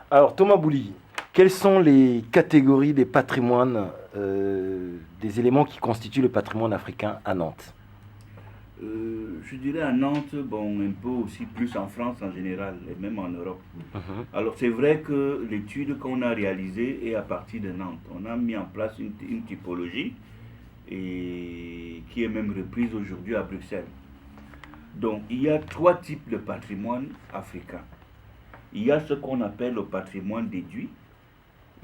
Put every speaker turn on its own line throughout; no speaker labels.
Alors, Thomas Bouli, quelles sont les catégories des patrimoines, des éléments qui constituent le patrimoine africain à Nantes?
Je dirais à Nantes, bon, un peu aussi plus en France en général, et même en Europe.
Mhm.
Alors c'est vrai que l'étude qu'on a réalisée est à partir de Nantes. On a mis en place une typologie et qui est même reprise aujourd'hui à Bruxelles. Donc il y a trois types de patrimoine africain. Il y a ce qu'on appelle le patrimoine déduit,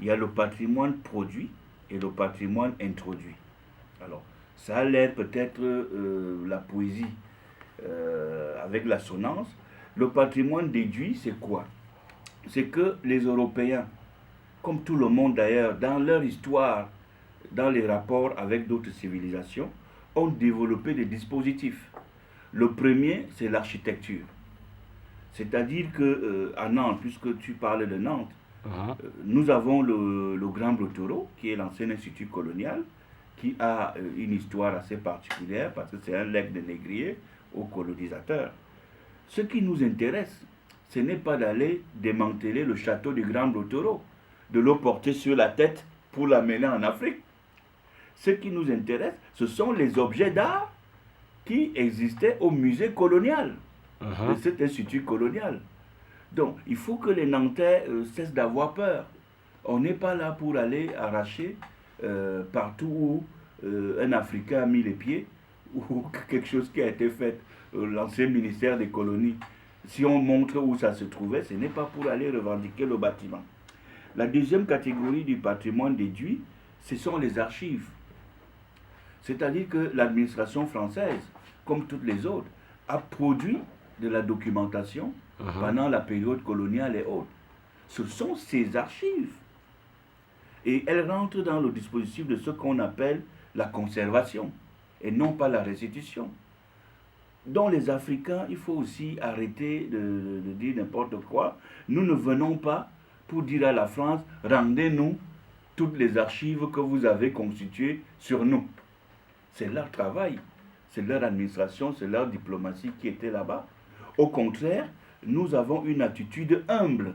il y a le patrimoine produit et le patrimoine introduit. Alors, ça a l'air peut-être la poésie avec l'assonance. Le patrimoine déduit, c'est quoi? C'est que les Européens, comme tout le monde d'ailleurs, dans leur histoire, dans les rapports avec d'autres civilisations, ont développé des dispositifs. Le premier, c'est l'architecture. C'est-à-dire que à Nantes, puisque tu parlais de Nantes,
Mhm.
nous avons le Grand Brottereau, qui est l'ancien institut colonial, qui a une histoire assez particulière parce que c'est un legs de négrier aux colonisateurs. Ce qui nous intéresse, ce n'est pas d'aller démanteler le château du Grand Brottereau, de le porter sur la tête pour l'amener en Afrique. Ce qui nous intéresse, ce sont les objets d'art qui existaient au musée colonial de
Mhm.
cet institut colonial. Donc, il faut que les Nantais cessent d'avoir peur. On n'est pas là pour aller arracher partout où un Africain a mis les pieds ou quelque chose qui a été fait, l'ancien ministère des colonies. Si on montre où ça se trouvait, ce n'est pas pour aller revendiquer le bâtiment. La deuxième catégorie du patrimoine déduit, ce sont les archives. C'est-à-dire que l'administration française, comme toutes les autres, a produit de la documentation
Mhm.
pendant la période coloniale et autres. Ce sont ces archives. Et elles rentrent dans le dispositif de ce qu'on appelle la conservation et non pas la restitution. Donc les Africains, il faut aussi arrêter de dire n'importe quoi. Nous ne venons pas pour dire à la France, rendez-nous toutes les archives que vous avez constituées sur nous. C'est leur travail, c'est leur administration, c'est leur diplomatie qui était là-bas. Au contraire, nous avons une attitude humble,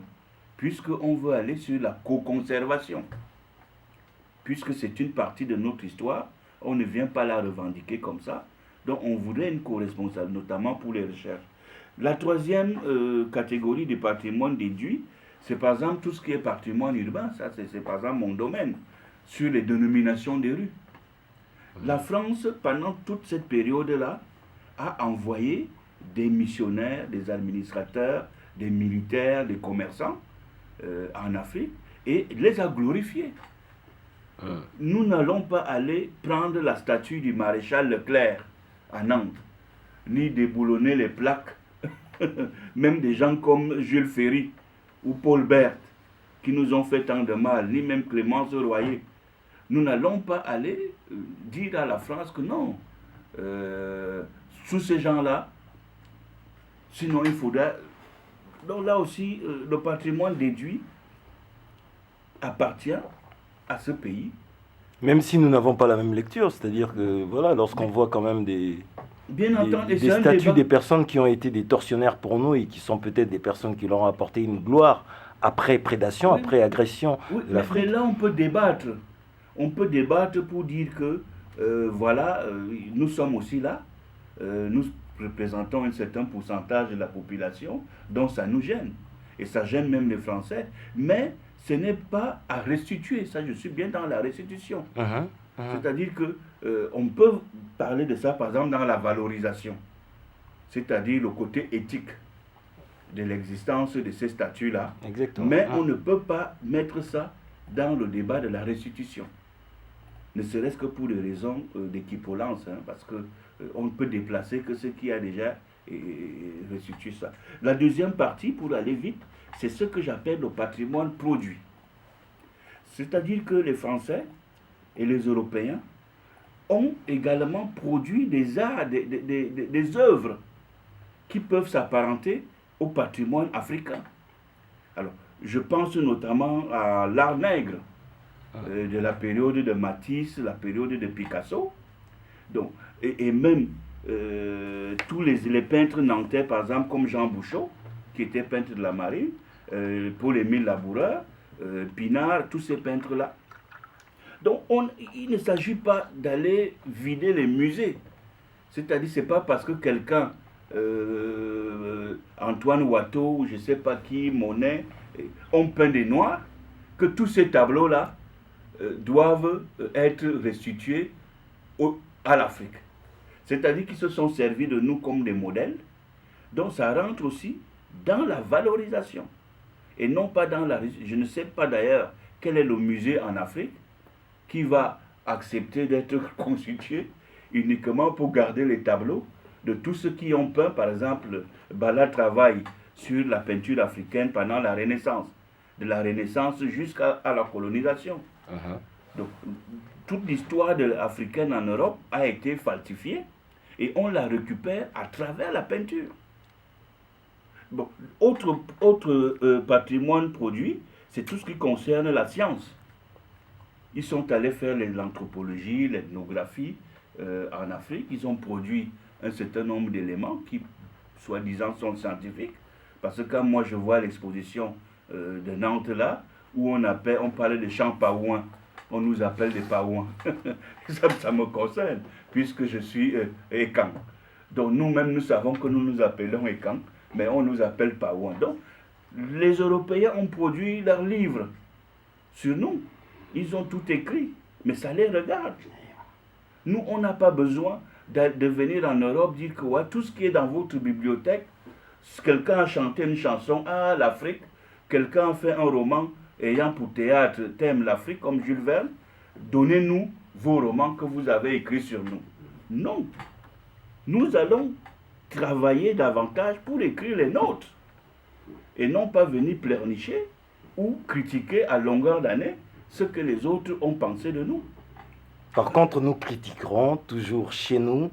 puisqu'on veut aller sur la co-conservation. Puisque c'est une partie de notre histoire, on ne vient pas la revendiquer comme ça. Donc on voudrait une co-responsable, notamment pour les recherches. La troisième catégorie du patrimoine déduit, c'est par exemple tout ce qui est patrimoine urbain, ça c'est par exemple mon domaine, sur les dénominations des rues. La France, pendant toute cette période-là, a envoyé des missionnaires, des administrateurs, des militaires, des commerçants en Afrique et les a glorifiés.
Mhm.
Nous n'allons pas aller prendre la statue du maréchal Leclerc à Nantes, ni déboulonner les plaques, même des gens comme Jules Ferry ou Paul Bert, qui nous ont fait tant de mal, ni même Clémence Royer. Nous n'allons pas aller dire à la France que non, sous ces gens-là, sinon il faudra. Donc là aussi, le patrimoine déduit appartient à ce pays.
Même si nous n'avons pas la même lecture, c'est-à-dire que voilà, lorsqu'on voit quand même
Bien entendu, et
des
c'est un
statuts
débat.
des personnes qui ont été des tortionnaires pour nous et qui sont peut-être des personnes qui leur ont apporté une gloire après prédation,
Oui,
après agression
oui,
de
mais
l'Afrique.
là on peut débattre. On peut débattre pour dire que, voilà, nous sommes aussi là. Nous représentons un certain pourcentage de la population, donc ça nous gêne. Et ça gêne même les Français. Mais ce n'est pas à restituer. Ça, je suis bien dans la restitution.
Mhm. Mhm.
C'est-à-dire que on peut parler de ça, par exemple, dans la valorisation. C'est-à-dire le côté éthique de l'existence de ces statuts-là.
Exactement.
Mais on
Mhm.
ne peut pas mettre ça dans le débat de la restitution. Ne serait-ce que pour des raisons d'équipolence, hein, parce que on ne peut déplacer que ce qui a déjà restitué ça. La deuxième partie, pour aller vite, c'est ce que j'appelle le patrimoine produit. C'est-à-dire que les Français et les Européens ont également produit des arts, des œuvres qui peuvent s'apparenter au patrimoine africain. Alors, je pense notamment à l'art nègre de la période de Matisse, la période de Picasso. Donc, et même tous les peintres nantais, par exemple, comme Jean Bouchot, qui était peintre de la marine, Paul-Émile Laboureur, Pinard, tous ces peintres-là. Donc il ne s'agit pas d'aller vider les musées. C'est-à-dire, ce n'est pas parce que quelqu'un, Antoine Watteau, je ne sais pas qui, Monet, ont peint des noirs, que tous ces tableaux-là doivent être restitués à l'Afrique. C'est-à-dire qu'ils se sont servis de nous comme des modèles. Donc ça rentre aussi dans la valorisation. Et non pas dans la... Je ne sais pas d'ailleurs quel est le musée en Afrique qui va accepter d'être constitué uniquement pour garder les tableaux de tous ceux qui ont peint. Par exemple, Bala travaille sur la peinture africaine pendant la Renaissance, de la Renaissance jusqu'à la colonisation. Donc, toute l'histoire africaine en Europe a été falsifiée et on la récupère à travers la peinture. Bon, autre patrimoine produit, c'est tout ce qui concerne la science. Ils sont allés faire l'anthropologie, l'ethnographie en Afrique. Ils ont produit un certain nombre d'éléments qui, soi-disant, sont scientifiques. Parce que quand moi je vois l'exposition de Nantes là, où on parlait de champs paouins, on nous appelle des paouins. ça me concerne, puisque je suis Ekan. Donc nous-mêmes, nous savons que nous nous appelons Ekan, mais on nous appelle paouins. Donc, les Européens ont produit leurs livres sur nous. Ils ont tout écrit, mais ça les regarde. Nous, on n'a pas besoin de venir en Europe dire que ouais, tout ce qui est dans votre bibliothèque, quelqu'un a chanté une chanson, ah, l'Afrique, quelqu'un a fait un roman ayant pour théâtre thème l'Afrique, comme Jules Verne, donnez-nous vos romans que vous avez écrits sur nous. Non. Nous allons travailler davantage pour écrire les nôtres, et non pas venir pleurnicher ou critiquer à longueur d'année ce que les autres ont pensé de nous.
Par contre, nous critiquerons toujours chez nous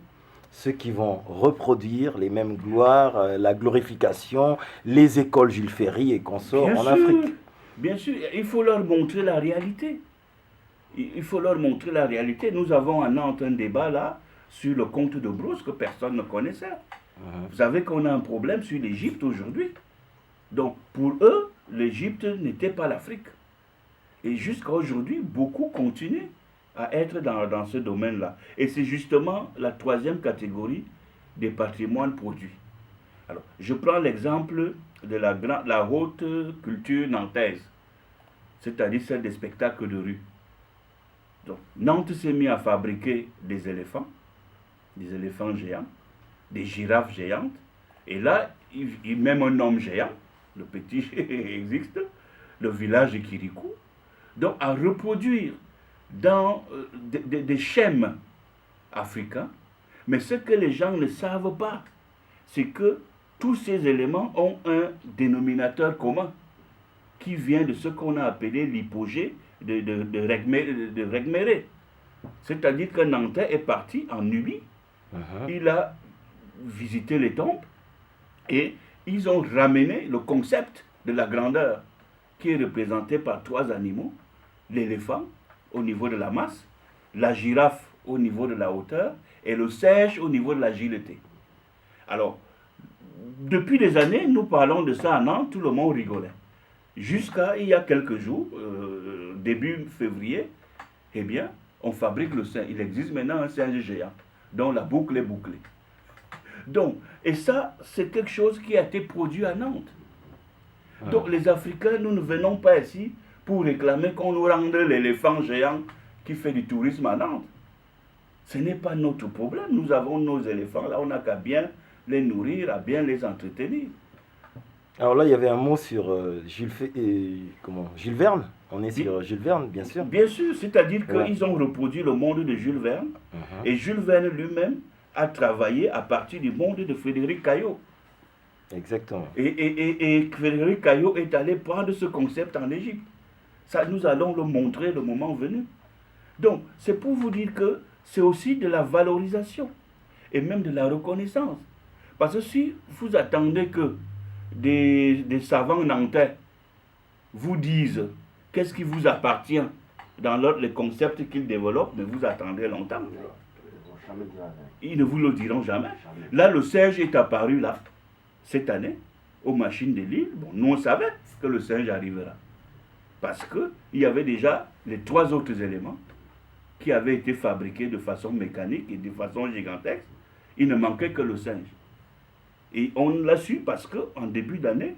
ceux qui vont reproduire les mêmes gloires, la glorification, les écoles Jules Ferry et consorts en Afrique.
Bien sûr, il faut leur montrer la réalité. Il faut leur montrer la réalité. Nous avons à Nantes un débat là sur le comte de Brousse que personne ne connaissait. Vous savez qu'on a un problème sur l'Égypte aujourd'hui. Donc pour eux, l'Égypte n'était pas l'Afrique. Et jusqu'à aujourd'hui, beaucoup continuent à être dans ce domaine-là. Et c'est justement la troisième catégorie des patrimoines produits. Alors, je prends l'exemple de la haute culture nantaise, c'est-à-dire celle des spectacles de rue. Donc, Nantes s'est mis à fabriquer des éléphants géants, des girafes géantes, et là, même un homme géant, le petit existe, le village de Kirikou, donc à reproduire dans des schèmes africains. Mais ce que les gens ne savent pas, c'est que tous ces éléments ont un dénominateur commun qui vient de ce qu'on a appelé l'hypogée de Regméré. C'est-à-dire que Nantais est parti en Nubie, il a visité les tombes et ils ont ramené le concept de la grandeur qui est représenté par trois animaux, l'éléphant au niveau de la masse, la girafe au niveau de la hauteur et le singe au niveau de l'agilité. Alors, depuis des années, nous parlons de ça à Nantes, tout le monde rigolait. Jusqu'à il y a quelques jours, début février, eh bien, on fabrique le singe. Il existe maintenant un singe géant, dont la boucle est bouclée. Donc, et ça, c'est quelque chose qui a été produit à Nantes. Donc, les Africains, nous ne venons pas ici pour réclamer qu'on nous rende l'éléphant géant qui fait du tourisme à Nantes. Ce n'est pas notre problème. Nous avons nos éléphants, là, on n'a qu'à bien les nourrir, à bien les entretenir.
Alors là, il y avait un mot sur Jules Verne. On est sur Jules Verne, bien sûr.
Bien sûr, c'est-à-dire qu'ils ont reproduit le monde de Jules Verne. Et Jules Verne lui-même a travaillé à partir du monde de Frédéric Caillot.
Exactement.
Et Frédéric Caillot est allé prendre ce concept en Égypte. Ça, nous allons le montrer le moment venu. Donc, c'est pour vous dire que c'est aussi de la valorisation et même de la reconnaissance. Parce que si vous attendez que des savants nantais vous disent qu'est-ce qui vous appartient dans les concepts qu'ils développent, mais vous attendez longtemps. Ils ne vous le diront jamais. Là, le singe est apparu là, cette année, aux machines de l'île, bon, nous on savait que le singe arrivera. Parce qu'il y avait déjà les 3 autres éléments qui avaient été fabriqués de façon mécanique et de façon gigantesque. Il ne manquait que le singe. Et on l'a su parce qu'en début d'année,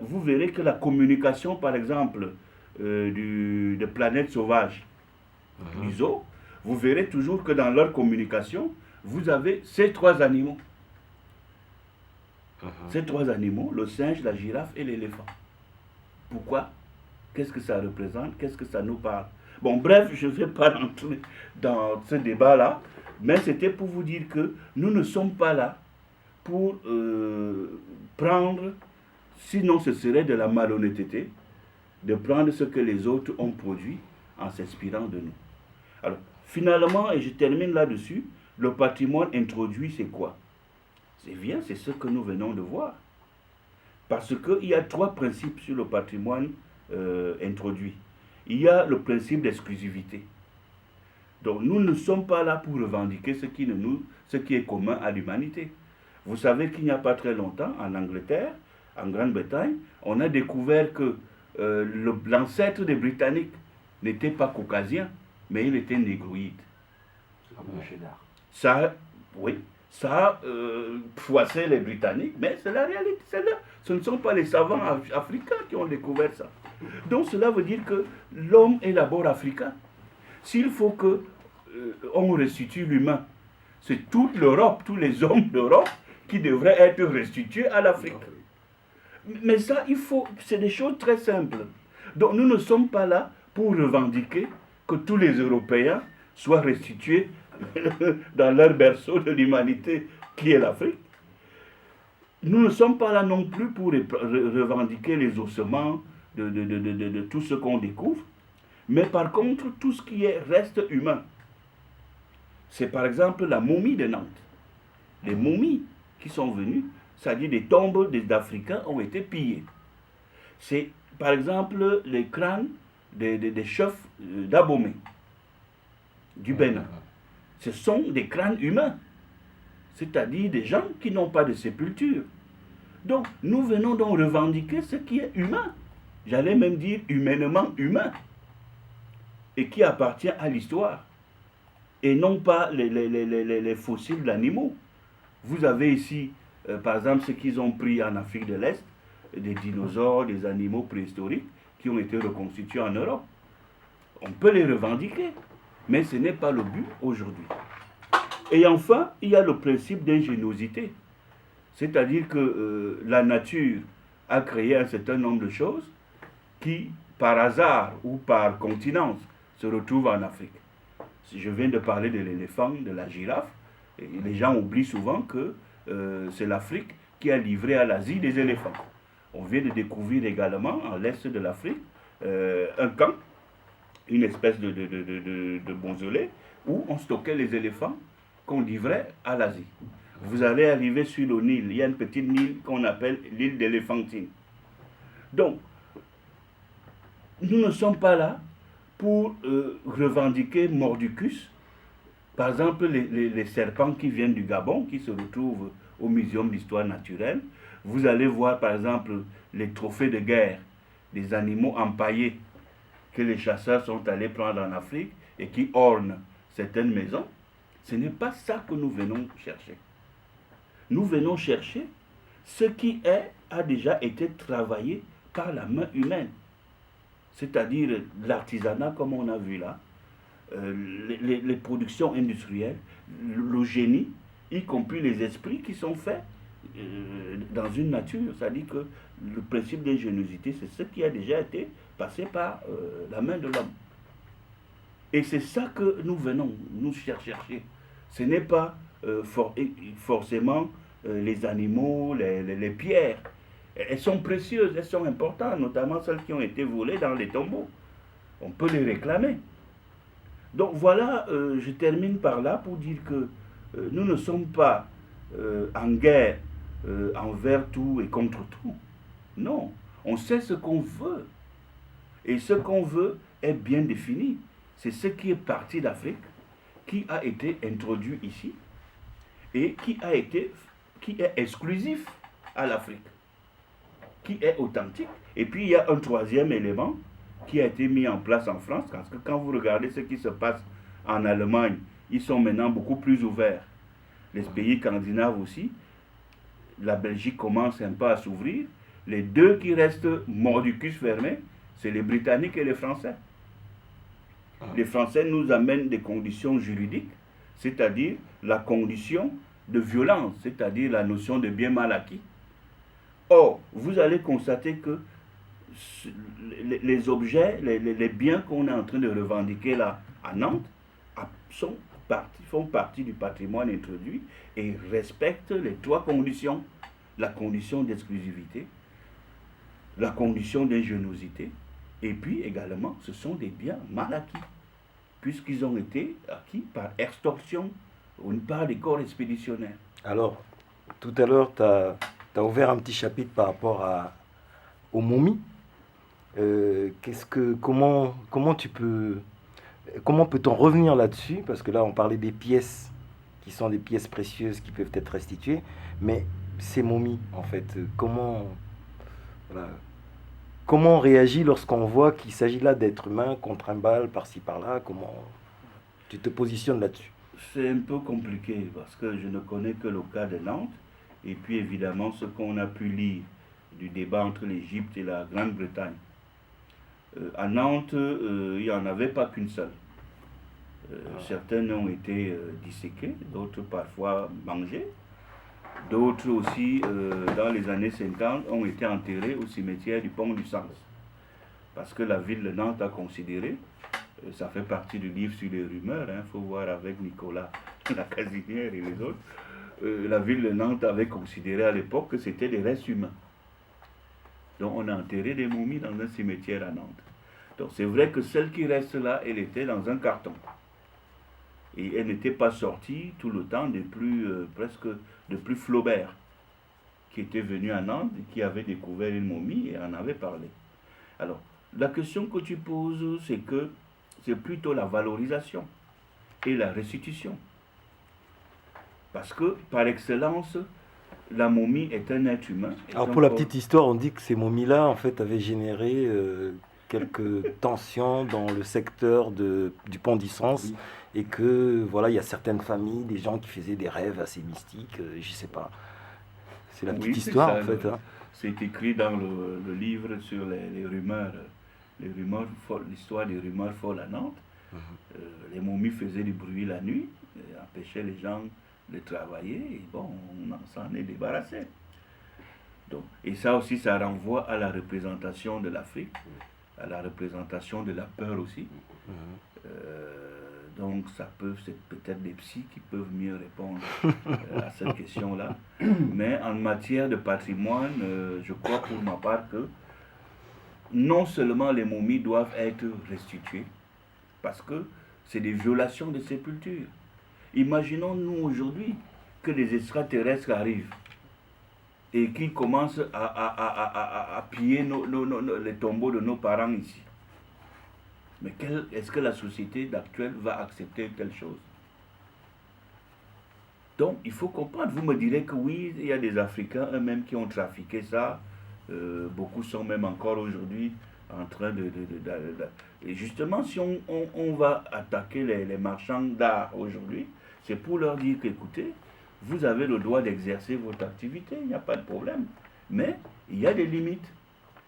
vous verrez que la communication, par exemple, de Planète Sauvage, du zoo, vous verrez toujours que dans leur communication, vous avez ces 3 animaux. Ces 3 animaux, le singe, la girafe et l'éléphant. Pourquoi? Qu'est-ce que ça représente? Qu'est-ce que ça nous parle? Bon, bref, je ne vais pas rentrer dans ce débat-là, mais c'était pour vous dire que nous ne sommes pas là pour prendre, sinon ce serait de la malhonnêteté, de prendre ce que les autres ont produit en s'inspirant de nous. Alors, finalement, et je termine là-dessus, le patrimoine introduit, c'est quoi? C'est bien, c'est ce que nous venons de voir. Parce qu'il y a 3 principes sur le patrimoine introduit. Il y a le principe d'exclusivité. Donc, nous ne sommes pas là pour revendiquer ce qui est commun à l'humanité. Vous savez qu'il n'y a pas très longtemps, en Angleterre, en Grande-Bretagne, on a découvert que l'ancêtre des Britanniques n'était pas caucasien, mais il était négroïde. Ça, oui, ça froissait les Britanniques, mais c'est la réalité, c'est là. Ce ne sont pas les savants africains qui ont découvert ça. Donc cela veut dire que l'homme est d'abord africain. S'il faut que on restitue l'humain, c'est toute l'Europe, tous les hommes d'Europe qui devraient être restitués à l'Afrique. Mais ça, c'est des choses très simples. Donc nous ne sommes pas là pour revendiquer que tous les Européens soient restitués dans leur berceau de l'humanité qui est l'Afrique. Nous ne sommes pas là non plus pour revendiquer les ossements de tout ce qu'on découvre, mais par contre, tout ce qui reste humain. C'est par exemple la momie de Nantes. Les momies qui sont venues, c'est-à-dire des tombes d'Africains, ont été pillées. C'est par exemple les crânes des chefs d'Abomey, du Bénin. Ce sont des crânes humains, c'est-à-dire des gens qui n'ont pas de sépulture. Donc, nous venons donc revendiquer ce qui est humain, j'allais même dire humainement humain, et qui appartient à l'histoire, et non pas les fossiles d'animaux. Vous avez ici, par exemple, ce qu'ils ont pris en Afrique de l'Est, des dinosaures, des animaux préhistoriques qui ont été reconstitués en Europe. On peut les revendiquer, mais ce n'est pas le but aujourd'hui. Et enfin, il y a le principe d'ingéniosité. C'est-à-dire que la nature a créé un certain nombre de choses qui, par hasard ou par continence, se retrouvent en Afrique. Si je viens de parler de l'éléphant, de la girafe, et les gens oublient souvent que c'est l'Afrique qui a livré à l'Asie des éléphants. On vient de découvrir également, en l'est de l'Afrique, un camp, une espèce de mausolée, où on stockait les éléphants qu'on livrait à l'Asie. Vous allez arriver sur le Nil, il y a une petite île qu'on appelle l'île d'Éléphantine. Donc, nous ne sommes pas là pour revendiquer Mordicus. Par exemple, les serpents qui viennent du Gabon, qui se retrouvent au Muséum d'histoire naturelle. Vous allez voir, par exemple, les trophées de guerre, des animaux empaillés que les chasseurs sont allés prendre en Afrique et qui ornent certaines maisons. Ce n'est pas ça que nous venons chercher. Nous venons chercher ce qui a déjà été travaillé par la main humaine. C'est-à-dire l'artisanat, comme on a vu là, les productions industrielles, le génie, y compris les esprits qui sont faits dans une nature. C'est-à-dire que le principe d'ingéniosité, c'est ce qui a déjà été passé par la main de l'homme. Et c'est ça que nous venons nous chercher. Ce n'est pas forcément les animaux, les pierres. Elles sont précieuses, elles sont importantes, notamment celles qui ont été volées dans les tombeaux. On peut les réclamer. Donc voilà, je termine par là pour dire que nous ne sommes pas en guerre envers tout et contre tout. Non, on sait ce qu'on veut. Et ce qu'on veut est bien défini. C'est ce qui est parti d'Afrique, qui a été introduit ici et qui est exclusif à l'Afrique. qui est authentique. Et puis il y a un troisième élément qui a été mis en place en France, parce que quand vous regardez ce qui se passe en Allemagne, ils sont maintenant beaucoup plus ouverts. Les pays scandinaves aussi, la Belgique commence un peu à s'ouvrir. Les deux qui restent mordicus fermés, c'est les Britanniques et les Français. Les Français nous amènent des conditions juridiques, c'est-à-dire la condition de violence, c'est-à-dire la notion de bien mal acquis. Or, vous allez constater que les objets, les biens qu'on est en train de revendiquer là à Nantes font partie du patrimoine introduit et respectent les trois conditions. La condition d'exclusivité, la condition d'ingéniosité, et puis également, ce sont des biens mal acquis, puisqu'ils ont été acquis par extorsion ou par des corps expéditionnaires.
Alors, tout à l'heure, tu as ouvert un petit chapitre par rapport aux momies. Comment peut-on revenir là-dessus? Parce que là, on parlait des pièces qui sont des pièces précieuses qui peuvent être restituées, mais ces momies, en fait, comment on réagit lorsqu'on voit qu'il s'agit là d'êtres humains contre un bal par-ci par-là? Comment tu te positionnes là-dessus?
C'est un peu compliqué parce que je ne connais que le cas de Nantes et puis évidemment ce qu'on a pu lire du débat entre l'Égypte et la Grande-Bretagne. À Nantes, il n'y en avait pas qu'une seule. Certaines ont été disséquées, d'autres parfois mangées. D'autres aussi, dans les années 50, ont été enterrés au cimetière du Pont du Sens. Parce que la ville de Nantes a considéré, ça fait partie du livre sur les rumeurs, il faut voir avec Nicolas Lacazinière et les autres, la ville de Nantes avait considéré à l'époque que c'était des restes humains. Donc on a enterré des momies dans un cimetière à Nantes. Donc c'est vrai que celle qui reste là, elle était dans un carton. Et elle n'était pas sortie tout le temps presque depuis Flaubert, qui était venu à Nantes et qui avait découvert une momie et en avait parlé. Alors, la question que tu poses, c'est que c'est plutôt la valorisation et la restitution. Parce que, par excellence, la momie est un être humain.
Alors, pour la petite histoire, on dit que ces momies-là, en fait, avaient généré quelques tensions dans le secteur du Pont du Sens. Oui. Et que, voilà, il y a certaines familles, des gens qui faisaient des rêves assez mystiques, je sais pas. C'est la petite histoire, ça, en fait.
C'est écrit dans le livre sur les rumeurs, l'histoire des rumeurs folles à Nantes. Les momies faisaient du bruit la nuit, empêchaient les gens de travailler, et bon, on s'en est débarrassé. Donc, et ça aussi, ça renvoie à la représentation de l'Afrique, à la représentation de la peur aussi. Donc, c'est peut-être des psys qui peuvent mieux répondre à cette question-là. Mais en matière de patrimoine, je crois pour ma part que non seulement les momies doivent être restituées, parce que c'est des violations de sépulture. Imaginons-nous aujourd'hui que les extraterrestres arrivent et qu'ils commencent à piller les tombeaux de nos parents ici. Mais est-ce que la société actuelle va accepter telle chose? Donc, il faut comprendre. Vous me direz que oui, il y a des Africains eux-mêmes qui ont trafiqué ça. Beaucoup sont même encore aujourd'hui en train Et justement, si on va attaquer les marchands d'art aujourd'hui, c'est pour leur dire qu'écoutez, vous avez le droit d'exercer votre activité, il n'y a pas de problème. Mais il y a des limites.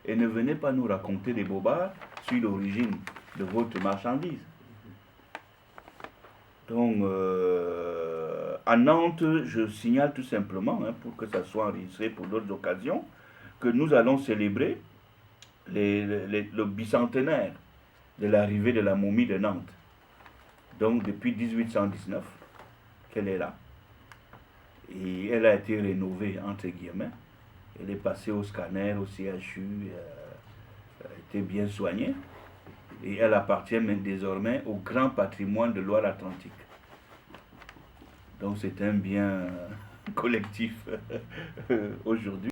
Et ne venez pas nous raconter des bobards sur l'origine de votre marchandise. Donc, à Nantes, je signale tout simplement, pour que ça soit enregistré pour d'autres occasions, que nous allons célébrer le bicentenaire de l'arrivée de la momie de Nantes. Donc, depuis 1819 qu'elle est là. Et elle a été rénovée, entre guillemets. Elle est passée au scanner, au CHU, elle a été bien soignée. Et elle appartient désormais au grand patrimoine de Loire-Atlantique. Donc c'est un bien collectif aujourd'hui.